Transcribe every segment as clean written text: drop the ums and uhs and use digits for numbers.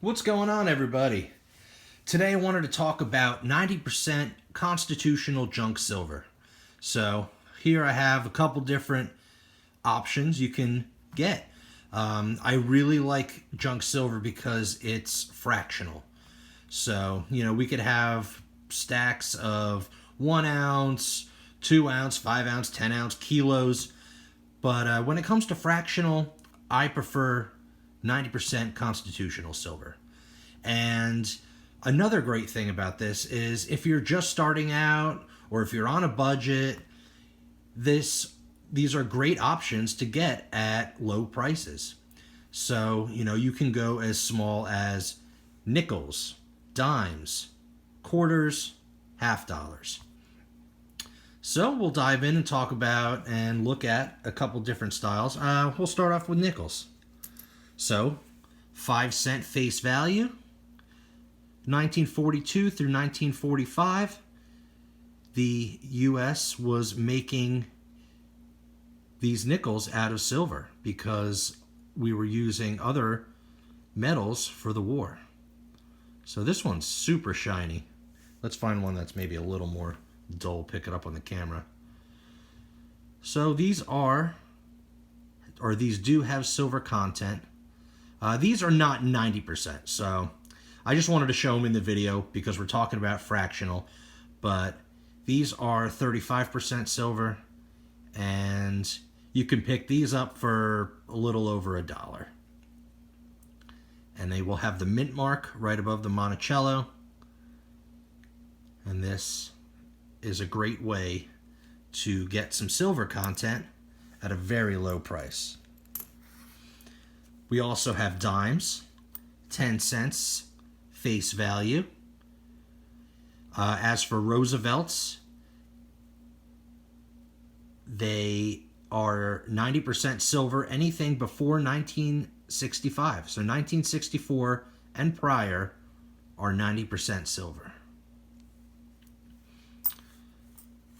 What's going on, everybody? Today I wanted to talk about 90% constitutional junk silver. So here I have a couple different options you can get. I really like junk silver because it's fractional. So, we could have stacks of 1 ounce, 2 ounce, 5 ounce, 10 ounce, kilos. But when it comes to fractional, I prefer 90% constitutional silver. And another great thing about this is if you're just starting out or if you're on a budget, these are great options to get at low prices. So, you can go as small as nickels, dimes, quarters, half dollars. So we'll dive in and talk about and look at a couple different styles. We'll start off with nickels. So, 5-cent face value, 1942 through 1945, the U.S. was making these nickels out of silver because we were using other metals for the war. So this one's super shiny. Let's find one that's maybe a little more dull, pick it up on the camera. So these do have silver content. These are not 90%, so I just wanted to show them in the video because we're talking about fractional, but these are 35% silver, and you can pick these up for a little over $1. And they will have the mint mark right above the Monticello, and this is a great way to get some silver content at a very low price. We also have dimes, 10 cents face value. As for Roosevelts, they are 90% silver, anything before 1965. So 1964 and prior are 90% silver.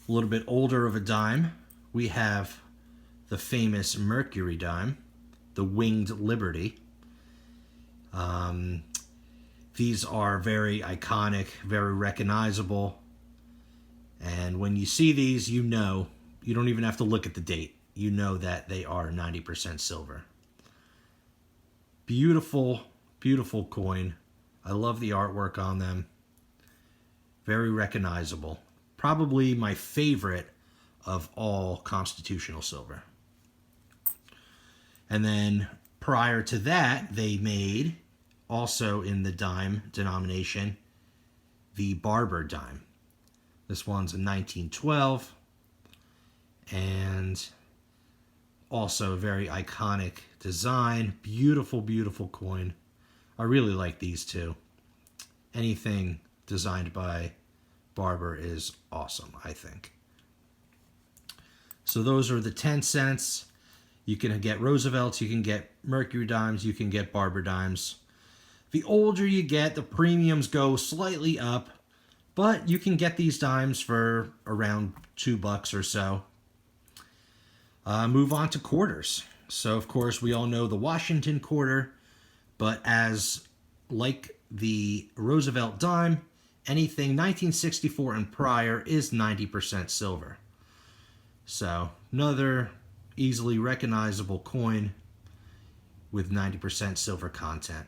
A little bit older of a dime, we have the famous Mercury dime, the Winged Liberty. These are very iconic, very recognizable. And when you see these, you don't even have to look at the date. You know that they are 90% silver. Beautiful, beautiful coin. I love the artwork on them. Very recognizable. Probably my favorite of all constitutional silver. And then prior to that, they made, also in the dime denomination, the Barber dime. This one's a 1912, and also a very iconic design. Beautiful, beautiful coin. I really like these two. Anything designed by Barber is awesome, I think. So those are the 10 cents. You can get Roosevelts, you can get Mercury dimes, you can get Barber dimes. The older you get, the premiums go slightly up, but you can get these dimes for around $2 or so. Move on to quarters. So, of course, we all know the Washington quarter, but as like the Roosevelt dime, anything 1964 and prior is 90% silver. So, another easily recognizable coin with 90% silver content.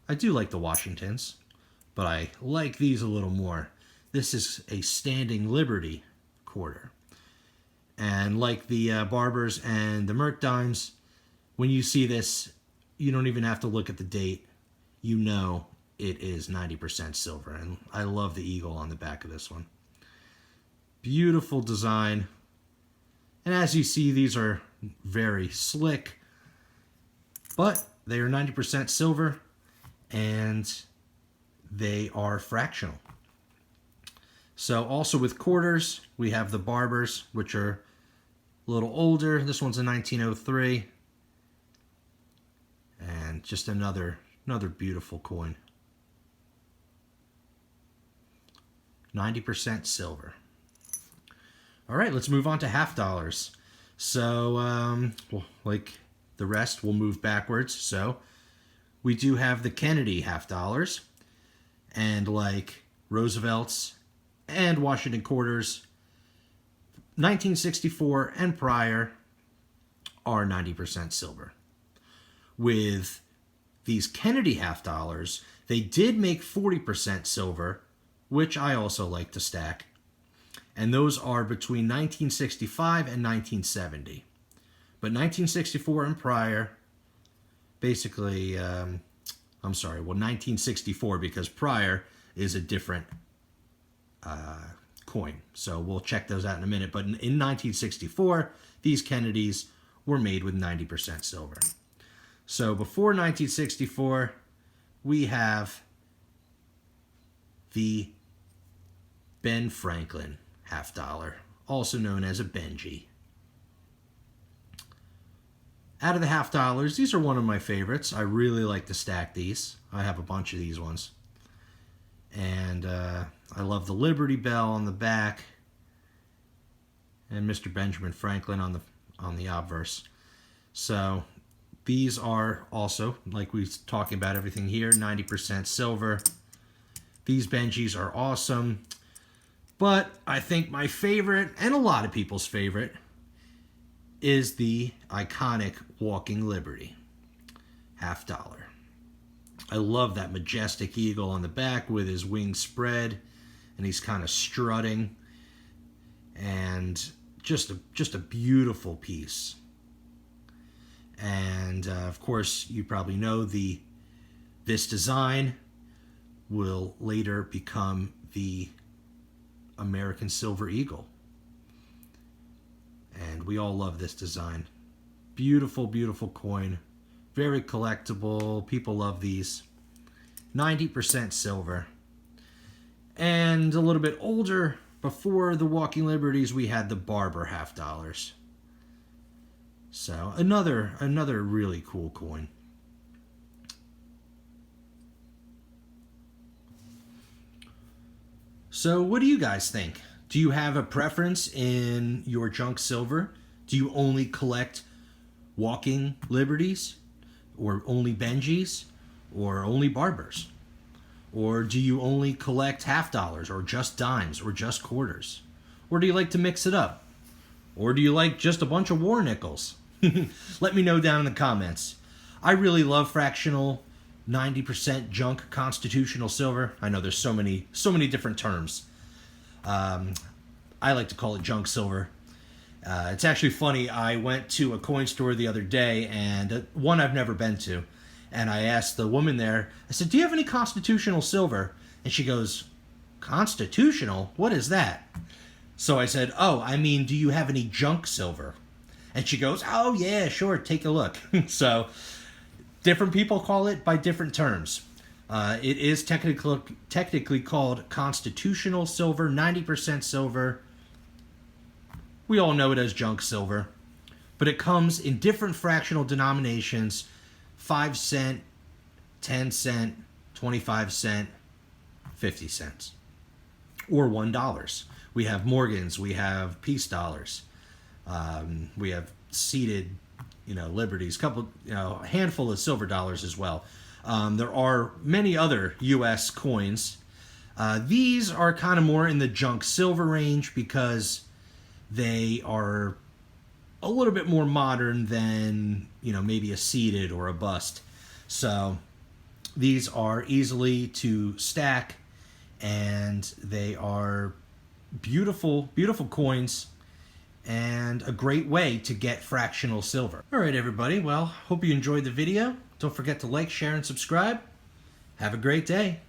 I do like the Washingtons, but I like these a little more. This is a Standing Liberty quarter. And like the Barbers and the Merc dimes, when you see this, you don't even have to look at the date. You know it is 90% silver. And I love the eagle on the back of this one. Beautiful design. And as you see, these are very slick, but they are 90% silver, and they are fractional. So also with quarters, we have the Barbers, which are a little older. This one's a 1903, and just another beautiful coin. 90% silver. All right, let's move on to half dollars. So, like the rest, we'll move backwards. So, we do have the Kennedy half dollars, and like Roosevelt's and Washington quarters, 1964 and prior are 90% silver. With these Kennedy half dollars, they did make 40% silver, which I also like to stack. And those are between 1965 and 1970. But 1964 and prior, basically, 1964, because prior is a different coin. So we'll check those out in a minute. But in 1964, these Kennedys were made with 90% silver. So before 1964, we have the Ben Franklin half dollar, also known as a Benji. Out of the half dollars, these are one of my favorites. I really like to stack these. I have a bunch of these ones. And I love the Liberty Bell on the back and Mr. Benjamin Franklin on the obverse. So these are also, like we was talking about everything here, 90% silver. These Benjis are awesome. But I think my favorite, and a lot of people's favorite, is the iconic Walking Liberty half dollar. I love that majestic eagle on the back with his wings spread, and he's kind of strutting, and just a beautiful piece. And of course, you probably know this design will later become the American Silver Eagle. And we all love this design. Beautiful, beautiful coin. Very collectible. People love these. 90% silver. And a little bit older, before the Walking Liberties, we had the Barber half dollars. So another really cool coin. So what do you guys think? Do you have a preference in your junk silver? Do you only collect Walking Liberties? Or only Benjis? Or only Barbers? Or do you only collect half dollars, or just dimes, or just quarters? Or do you like to mix it up? Or do you like just a bunch of war nickels? Let me know down in the comments. I really love fractional 90% junk constitutional silver. I know there's so many different terms. I like to call it junk silver. It's actually funny. I went to a coin store the other day, and one I've never been to, and I asked the woman there, I said, do you have any constitutional silver? And she goes, constitutional? What is that? So I said, oh, I mean, do you have any junk silver? And she goes, oh yeah, sure, take a look. So different people call it by different terms. It is technically called constitutional silver, 90% silver. We all know it as junk silver. But it comes in different fractional denominations: 5 cent, 10 cent, 25 cent, 50 cents, or $1. We have Morgans, we have peace dollars, we have seated, liberties, a handful of silver dollars as well. There are many other U.S. coins. These are kind of more in the junk silver range because they are a little bit more modern than, maybe a seated or a bust. So these are easily to stack, and they are beautiful, beautiful coins, and a great way to get fractional silver. All right, everybody. Well, hope you enjoyed the video. Don't forget to like, share, and subscribe. Have a great day.